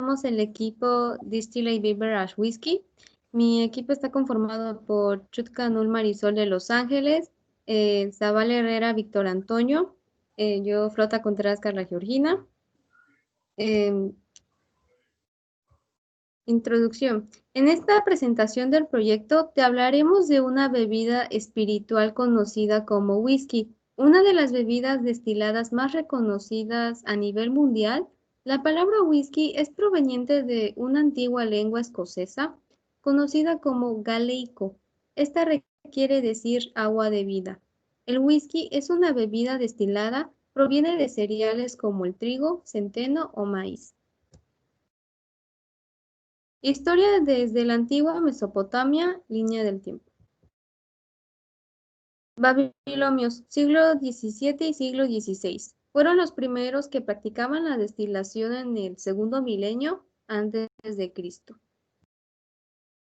somos el equipo Distillate Beverage Whisky. Mi equipo está conformado por Chutka Nul Marisol de Los Ángeles, Zabal Herrera Víctor Antonio, yo Flota Contreras Carla Georgina. Em, Introducción. En esta presentación del proyecto te hablaremos de una bebida espiritual conocida como whisky, una de las bebidas destiladas más reconocidas a nivel mundial. La palabra whisky es proveniente de una antigua lengua escocesa conocida como galeico. Esta quiere decir agua de vida. El whisky es una bebida destilada, proviene de cereales como el trigo, centeno o maíz. Historia desde la antigua Mesopotamia, línea del tiempo. Babilonios, siglo XVII y siglo XVI. Fueron los primeros que practicaban la destilación en el segundo milenio antes de Cristo.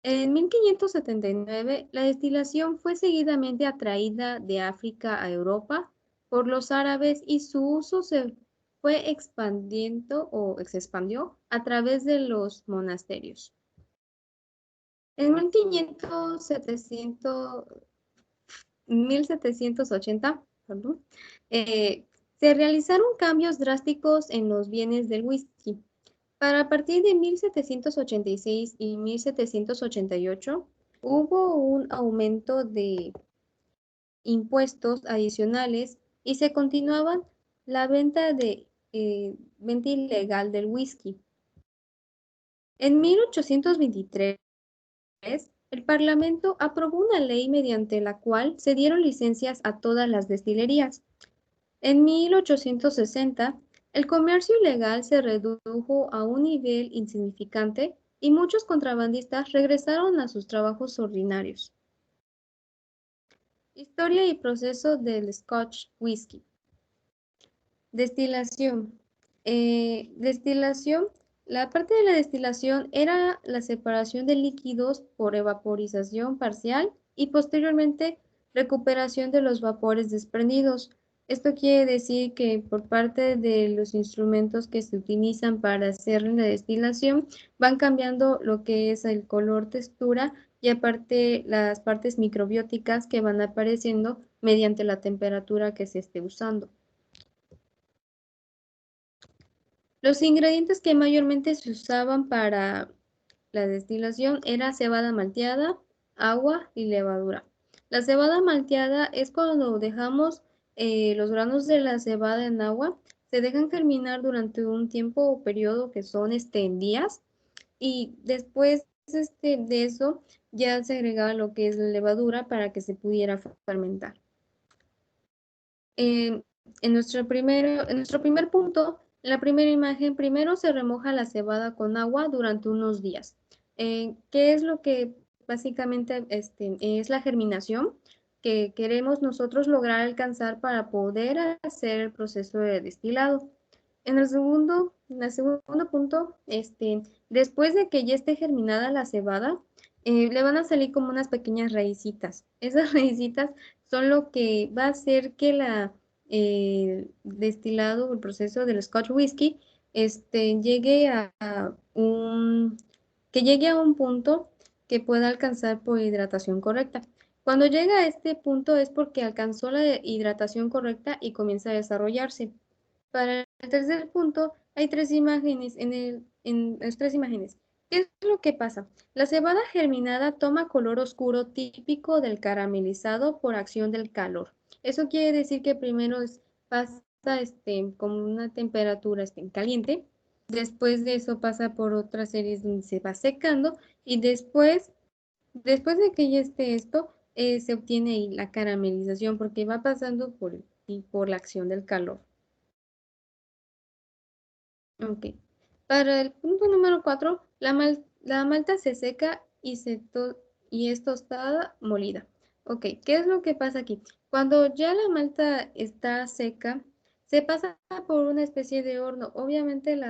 En 1579, la destilación fue seguidamente atraída de África a Europa por los árabes y su uso se fue expandiendo o se expandió a través de los monasterios. En 1780, perdón, se realizaron cambios drásticos en los bienes del whisky. Para partir de 1786 y 1788 hubo un aumento de impuestos adicionales y se continuaba la venta ilegal del whisky. En 1823, el Parlamento aprobó una ley mediante la cual se dieron licencias a todas las destilerías. En 1860, el comercio ilegal se redujo a un nivel insignificante y muchos contrabandistas regresaron a sus trabajos ordinarios. Historia y proceso del Scotch Whisky. Destilación. Destilación. La parte de la destilación era la separación de líquidos por evaporización parcial y posteriormente recuperación de los vapores desprendidos. Esto quiere decir que por parte de los instrumentos que se utilizan para hacer la destilación van cambiando lo que es el color, textura y aparte las partes microbióticas que van apareciendo mediante la temperatura que se esté usando. Los ingredientes que mayormente se usaban para la destilación era cebada malteada, agua y levadura. La cebada malteada es cuando dejamos los granos de la cebada en agua, se dejan germinar durante un tiempo o periodo que son en días y después de eso ya se agregaba lo que es la levadura para que se pudiera fermentar. En en nuestro primer punto, en la primera imagen, primero se remoja la cebada con agua durante unos días. ¿Qué es lo que básicamente es la germinación que queremos nosotros lograr alcanzar para poder hacer el proceso de destilado? En el segundo punto, después de que ya esté germinada la cebada, le van a salir como unas pequeñas raícitas. Esas raícitas son lo que va a hacer que el destilado, el proceso del Scotch Whisky, llegue que llegue a un punto que pueda alcanzar por hidratación correcta. Cuando llega a este punto es porque alcanzó la hidratación correcta y comienza a desarrollarse. Para el tercer punto, hay tres imágenes en las tres imágenes. ¿Qué es lo que pasa? La cebada germinada toma color oscuro típico del caramelizado por acción del calor. Eso quiere decir que primero pasa con una temperatura caliente, después de eso pasa por otras series donde se va secando y después de que ya esté esto, se obtiene la caramelización porque va pasando por la acción del calor. Ok. Para el punto número 4, la malta se seca y es tostada, molida. Ok, ¿qué es lo que pasa aquí? Cuando ya la malta está seca, se pasa por una especie de horno. Obviamente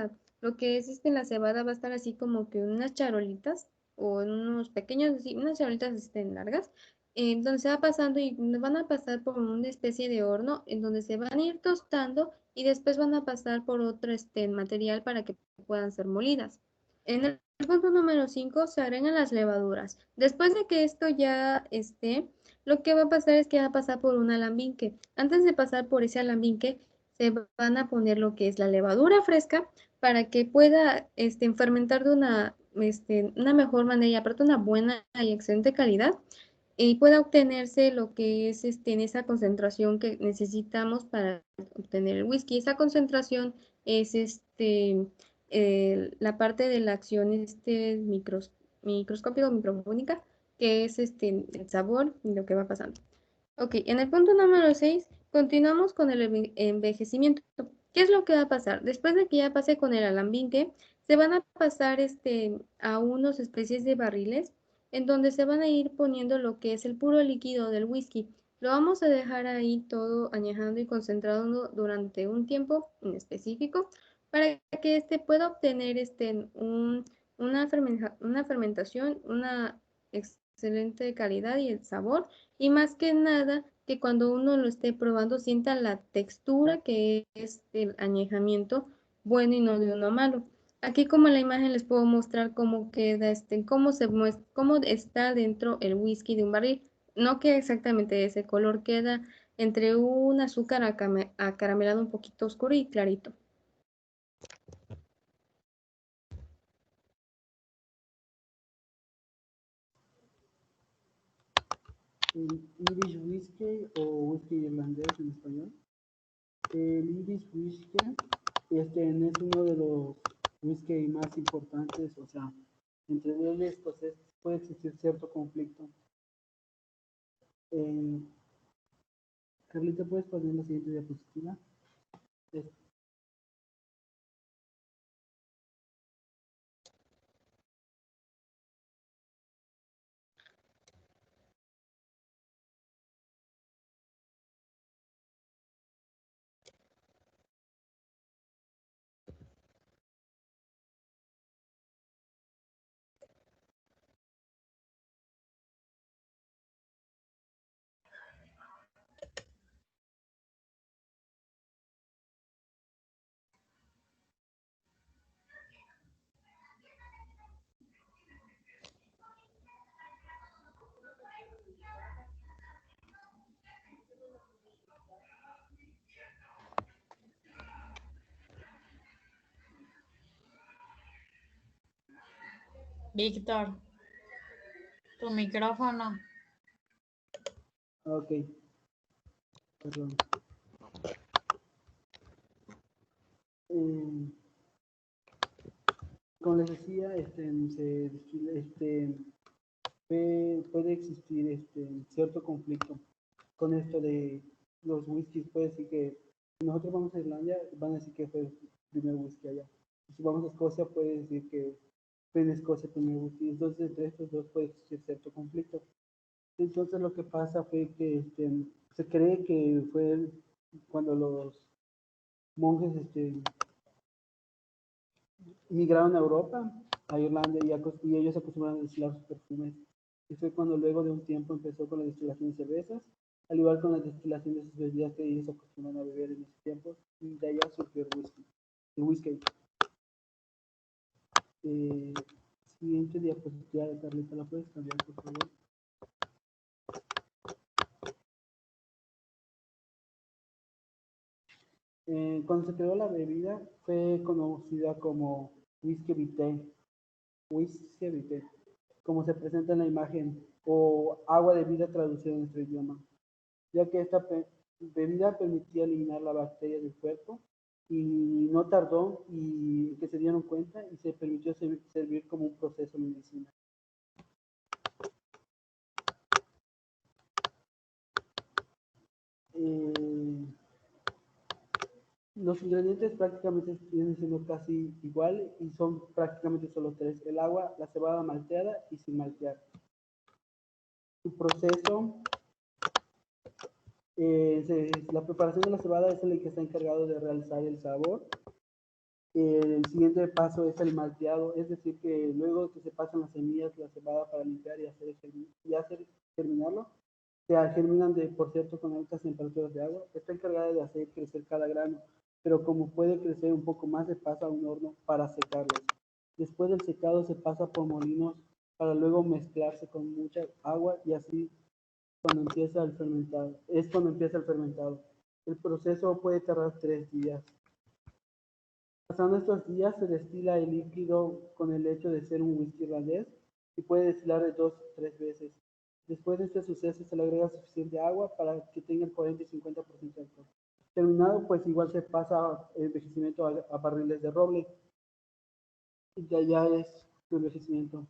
lo que existe en la cebada va a estar así como que en unas charolitas o en unos pequeños, sí, unas charolitas largas, donde se va pasando y van a pasar por una especie de horno en donde se van a ir tostando y después van a pasar por otro material para que puedan ser molidas. En el punto número 5 se agregan las levaduras. Después de que esto ya esté, lo que va a pasar es que va a pasar por un alambique. Antes de pasar por ese alambique, se van a poner lo que es la levadura fresca para que pueda fermentar de una mejor manera y aparte una buena y excelente calidad y pueda obtenerse lo que es en esa concentración que necesitamos para obtener el whisky. Esa concentración es la parte de la acción microscópica o microfónica, que es el sabor y lo que va pasando. Ok, en el punto número 6 continuamos con el envejecimiento. ¿Qué es lo que va a pasar? Después de que ya pase con el alambique, se van a pasar a unas especies de barriles en donde se van a ir poniendo lo que es el puro líquido del whisky. Lo vamos a dejar ahí todo añejando y concentrado durante un tiempo en específico para que pueda obtener una fermentación, una excelente calidad y el sabor y más que nada, que cuando uno lo esté probando, sienta la textura que es el añejamiento bueno y no de uno malo. Aquí como en la imagen les puedo mostrar cómo queda, cómo se muestra, cómo está dentro el whisky de un barril. No queda exactamente de ese color, queda entre un azúcar acaramelado un poquito oscuro y clarito. El Irish Whiskey o whisky irlandés en español. El Irish Whiskey es uno de los whisky más importantes, o sea, entre ellos pues puede existir cierto conflicto. Eh, Carlita, ¿puedes poner la siguiente diapositiva? Es- Víctor, tu micrófono. ok, perdón. Eh, Como les decía, puede existir cierto conflicto con esto de los whiskies. Puede decir que si nosotros vamos a Irlanda, van a decir que fue el primer whisky allá. Y si vamos a Escocia, puede decir que fue en Escocia el primer whisky. Entonces, entre estos dos puede existir cierto conflicto. Entonces, lo que pasa fue que se cree que fue cuando los monjes migraron a Europa, a Irlanda, y ellos acostumbraron a destilar sus perfumes. Y fue cuando luego de un tiempo empezó con la destilación de cervezas, al igual con la destilación de sus bebidas que ellos acostumbran a beber en ese tiempo, y de allá surgió el whisky. El whisky. Eh, Siguiente diapositiva de Carlita, ¿la puedes cambiar, por favor? Cuando se creó la bebida, fue conocida como whisky vitae, como se presenta en la imagen, o agua de vida traducida en nuestro idioma, ya que esta bebida permitía eliminar la bacteria del cuerpo y no tardó y que se dieron cuenta y se permitió servir como un proceso medicinal. Eh, los ingredientes prácticamente vienen siendo casi igual y son prácticamente solo tres: el agua, la cebada malteada y sin maltear. Su proceso, la preparación de la cebada es el que está encargado de realizar el sabor. El siguiente paso es el malteado, es decir, que luego que se pasan las semillas, la cebada para limpiar y hacer germinarlo, se germinan por cierto, con altas temperaturas de agua. Está encargada de hacer crecer cada grano, pero como puede crecer un poco más, se pasa a un horno para secarlos. Después del secado se pasa por molinos para luego mezclarse con mucha agua y así cuando empieza el fermentado. Es cuando empieza el fermentado. El proceso puede tardar 3 días. Pasando estos días se destila el líquido con el hecho de ser un whisky irlandés y puede destilar de 2 a 3 veces. Después de este suceso se le agrega suficiente agua para que tenga el 40 y 50% de alcohol. Terminado, pues igual se pasa el envejecimiento a barriles de roble. Y ya es su envejecimiento.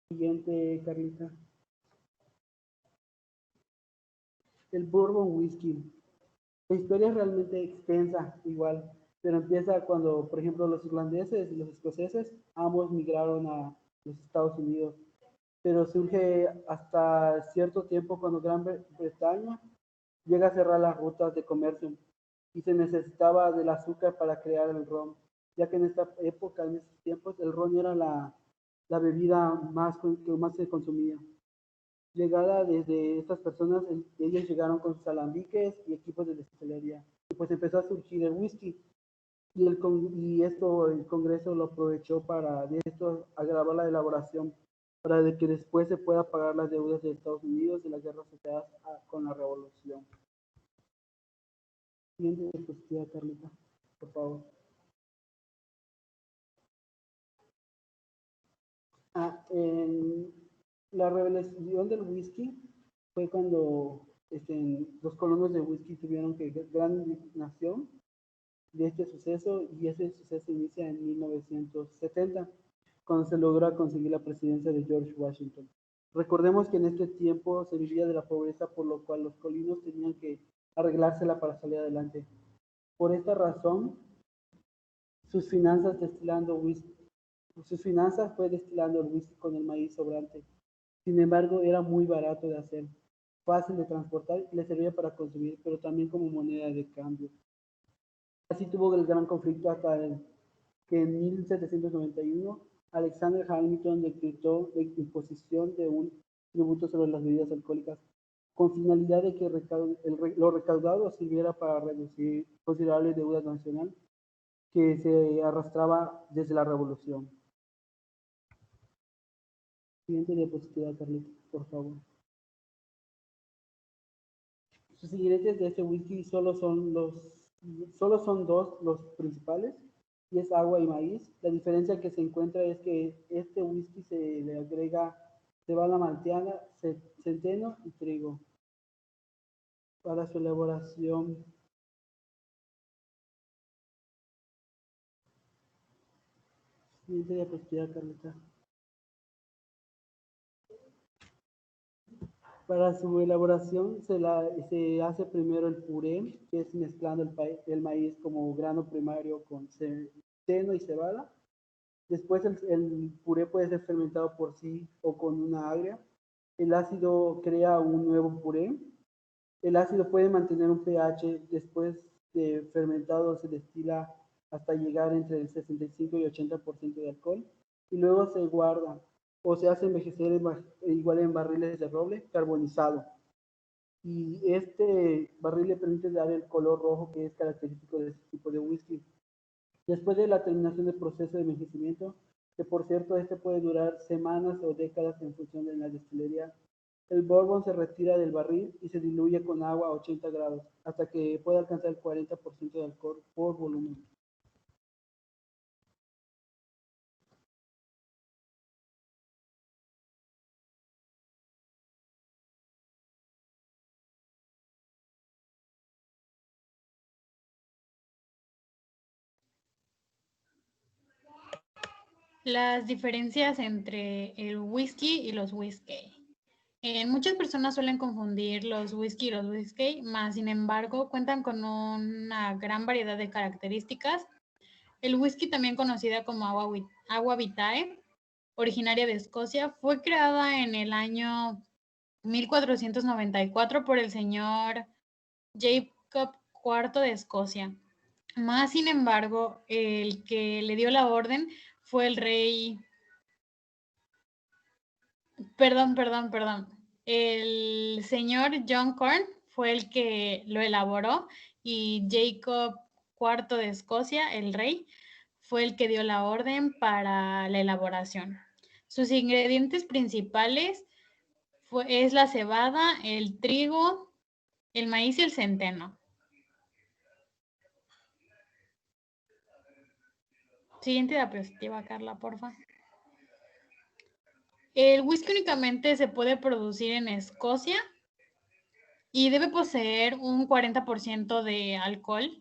Siguiente, Carlita. El Bourbon Whisky. La historia es realmente extensa, igual, pero empieza cuando, por ejemplo, los irlandeses y los escoceses, ambos migraron a los Estados Unidos, pero surge hasta cierto tiempo cuando Gran Bretaña llega a cerrar las rutas de comercio y se necesitaba del azúcar para crear el ron, ya que en esta época, en esos tiempos, el ron era la bebida que más se consumía. Llegada desde estas personas, ellos llegaron con sus alambiques y equipos de destilería. Y pues empezó a surgir el whisky. Y esto el Congreso lo aprovechó para de esto agravar la elaboración para de que después se pueda pagar las deudas de Estados Unidos de las guerras asociadas con la revolución. Siguiente diapositiva, Carlita, por favor. En la revelación del whisky fue cuando los colonos de whisky tuvieron que gran indignación de este suceso y ese suceso inicia en 1970 cuando se logra conseguir la presidencia de George Washington. Recordemos que en este tiempo se vivía de la pobreza, por lo cual los colonos tenían que arreglársela para salir adelante. Por esta razón, sus finanzas fue destilando el whisky con el maíz sobrante. Sin embargo, era muy barato de hacer, fácil de transportar y le servía para consumir, pero también como moneda de cambio. Así tuvo el gran conflicto hasta que en 1791 Alexander Hamilton decretó la imposición de un tributo sobre las bebidas alcohólicas con finalidad de que lo recaudado sirviera para reducir considerable deuda nacional que se arrastraba desde la revolución. Siguiente diapositiva, Carlita, por favor. Sus ingredientes de este whisky solo son dos los principales, y es agua y maíz. La diferencia que se encuentra es que este whisky se le agrega cebada malteada, centeno y trigo para su elaboración. Siguiente diapositiva, Carlita. Para su elaboración se hace primero el puré, que es mezclando el maíz como grano primario con centeno y cebada. Después el puré puede ser fermentado por sí o con una agria. El ácido crea un nuevo puré. El ácido puede mantener un pH. Después de fermentado se destila hasta llegar entre el 65 y 80% de alcohol. Y luego se guarda o se hace envejecer igual en barriles de roble carbonizado. Y este barril le permite dar el color rojo que es característico de este tipo de whisky. Después de la terminación del proceso de envejecimiento, que por cierto este puede durar semanas o décadas en función de la destilería, el bourbon se retira del barril y se diluye con agua a 80 grados hasta que pueda alcanzar el 40% de alcohol por volumen. Las diferencias entre el whisky y los whisky. Muchas personas suelen confundir los whisky y los whisky, mas sin embargo cuentan con una gran variedad de características. El whisky, también conocida como agua vitae, originaria de Escocia, fue creada en el año 1494 por el señor Jacob IV de Escocia. Más sin embargo, el que le dio la orden fue el rey. Perdón. El señor John Corn fue el que lo elaboró y Jacob IV de Escocia, el rey, fue el que dio la orden para la elaboración. Sus ingredientes principales es la cebada, el trigo, el maíz y el centeno. Siguiente diapositiva, Carla, porfa. El whisky únicamente se puede producir en Escocia y debe poseer un 40% de alcohol.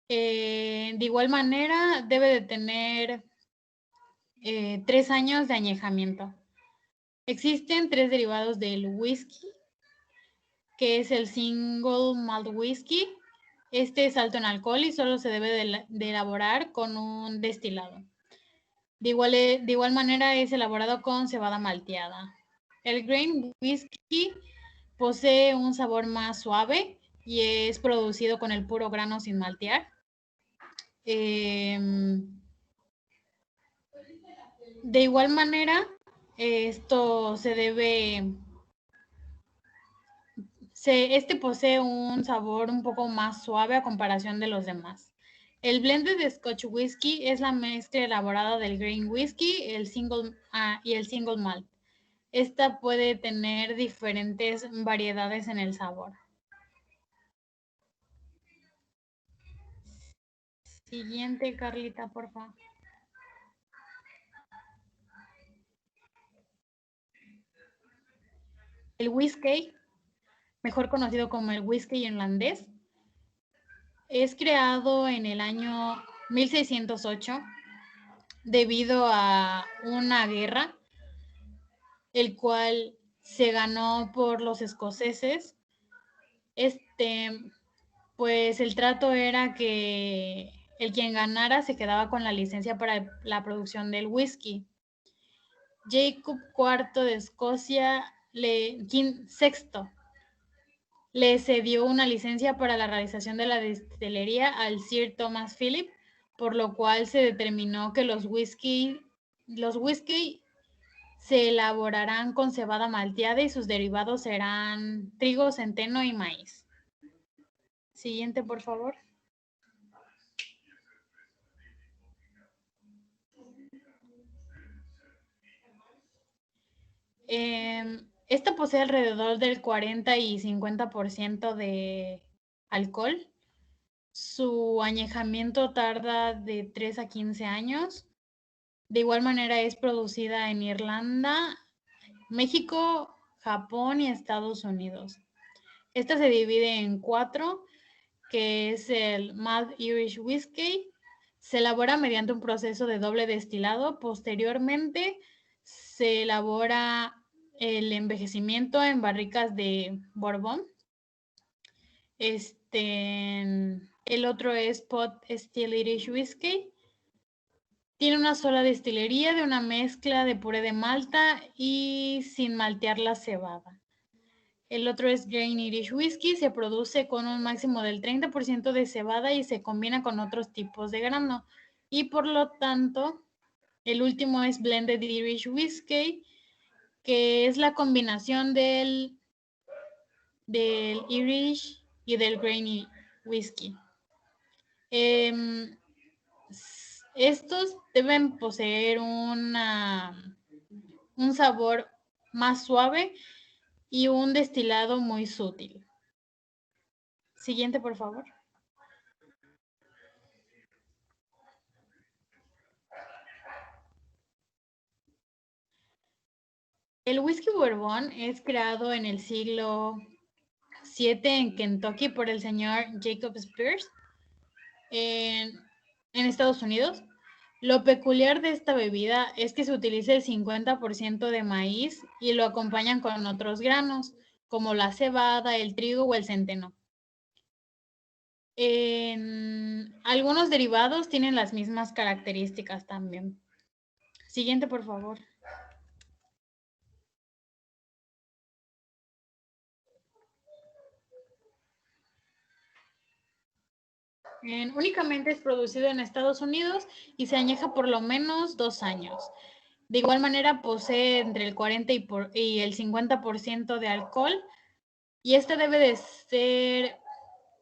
De igual manera, debe de tener 3 años de añejamiento. Existen 3 derivados del whisky, que es el single malt whisky. Este es alto en alcohol y solo se debe de elaborar con un destilado. De igual manera es elaborado con cebada malteada. El grain whisky posee un sabor más suave y es producido con el puro grano sin maltear. De igual manera, esto este posee un sabor un poco más suave a comparación de los demás. El blended de Scotch whisky es la mezcla elaborada del grain whisky y el single malt. Esta puede tener diferentes variedades en el sabor. Siguiente, Carlita, por favor. El whisky, mejor conocido como el whisky irlandés, es creado en el año 1608 debido a una guerra, el cual se ganó por los escoceses. Pues el trato era que el quien ganara se quedaba con la licencia para la producción del whisky. Jacob IV de Escocia, VI, le cedió una licencia para la realización de la destilería al Sir Thomas Philip, por lo cual se determinó que los whisky se elaborarán con cebada malteada y sus derivados serán trigo, centeno y maíz. Siguiente, por favor. Esta posee alrededor del 40 y 50% de alcohol. Su añejamiento tarda de 3 a 15 años. De igual manera es producida en Irlanda, México, Japón y Estados Unidos. Esta se divide en 4, que es el Malt Irish Whiskey. Se elabora mediante un proceso de doble destilado. Posteriormente se elabora el envejecimiento en barricas de Bourbon. El otro es Pot Still Irish Whiskey. Tiene una sola destilería de una mezcla de puré de malta y sin maltear la cebada. El otro es Grain Irish Whiskey. Se produce con un máximo del 30% de cebada y se combina con otros tipos de grano. Y por lo tanto, el último es Blended Irish Whiskey, que es la combinación del Irish y del Grain Whiskey. Estos deben poseer un sabor más suave y un destilado muy sutil. Siguiente, por favor. El whisky Bourbon es creado en el siglo VII en Kentucky por el señor Jacob Spears en Estados Unidos. Lo peculiar de esta bebida es que se utiliza el 50% de maíz y lo acompañan con otros granos, como la cebada, el trigo o el centeno. Algunos derivados tienen las mismas características también. Siguiente, por favor. Únicamente es producido en Estados Unidos y se añeja por lo menos 2 años. De igual manera posee entre el 40 y el 50% de alcohol y esta debe de ser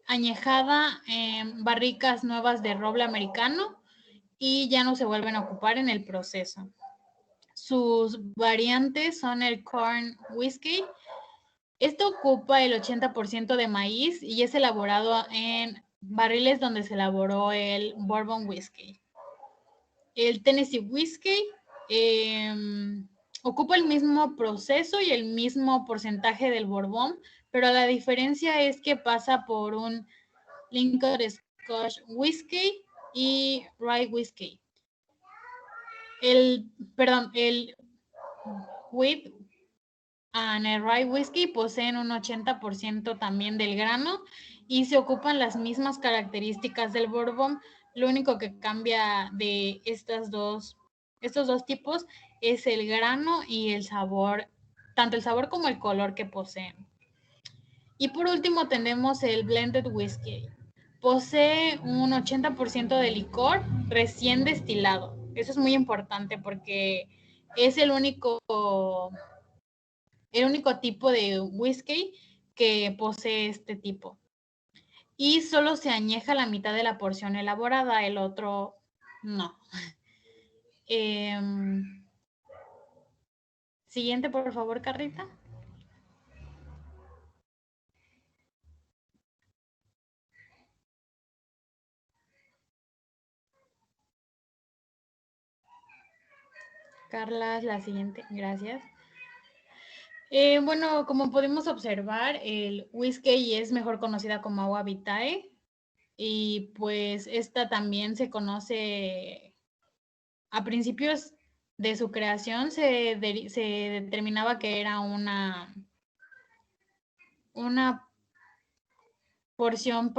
añejada en barricas nuevas de roble americano y ya no se vuelven a ocupar en el proceso. Sus variantes son el corn whiskey. Esto ocupa el 80% de maíz y es elaborado en barriles donde se elaboró el bourbon whiskey. El Tennessee whiskey ocupa el mismo proceso y el mismo porcentaje del bourbon, pero la diferencia es que pasa por un Lincoln Scotch whiskey y rye whiskey. El wheat and el rye whiskey poseen un 80% también del grano y se ocupan las mismas características del bourbon. Lo único que cambia de estos dos tipos es el grano y el sabor, tanto el sabor como el color que poseen. Y por último tenemos el blended whiskey. Posee un 80% de licor recién destilado. Eso es muy importante porque es el único tipo de whisky que posee este tipo. Y solo se añeja la mitad de la porción elaborada, el otro no. Siguiente, por favor, Carlita. Carla, la siguiente, gracias. Bueno, como podemos observar, el whisky es mejor conocida como agua vitae y pues esta también se conoce a principios de su creación se determinaba que era una porción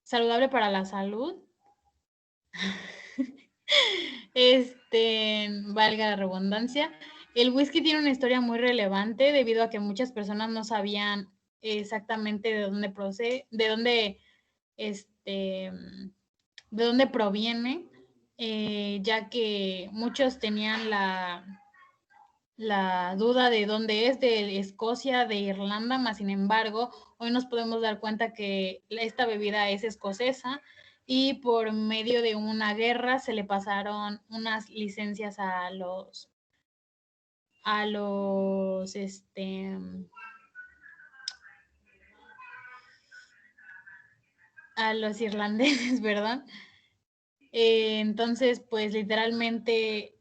saludable para la salud. Valga la redundancia. El whisky tiene una historia muy relevante debido a que muchas personas no sabían exactamente de dónde procede, de dónde proviene, ya que muchos tenían la duda de dónde es, de Escocia, de Irlanda, más sin embargo, hoy nos podemos dar cuenta que esta bebida es escocesa y por medio de una guerra se le pasaron unas licencias a los irlandeses, ¿verdad? Entonces, pues literalmente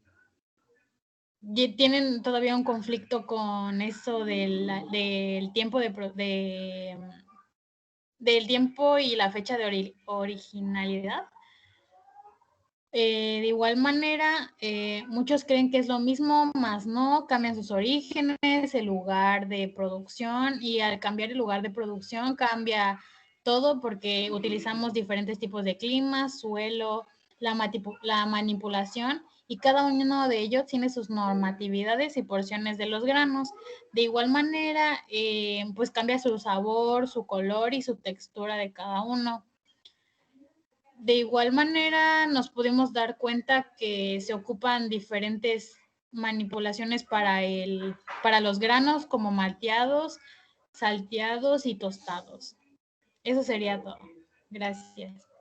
tienen todavía un conflicto con eso del tiempo del tiempo y la fecha de originalidad. De igual manera, muchos creen que es lo mismo, más no, cambian sus orígenes, el lugar de producción, y al cambiar el lugar de producción cambia todo porque utilizamos diferentes tipos de clima, suelo, la manipulación, y cada uno de ellos tiene sus normatividades y porciones de los granos. De igual manera, pues cambia su sabor, su color y su textura de cada uno. De igual manera, nos pudimos dar cuenta que se ocupan diferentes manipulaciones para los granos, como malteados, salteados y tostados. Eso sería todo. Gracias.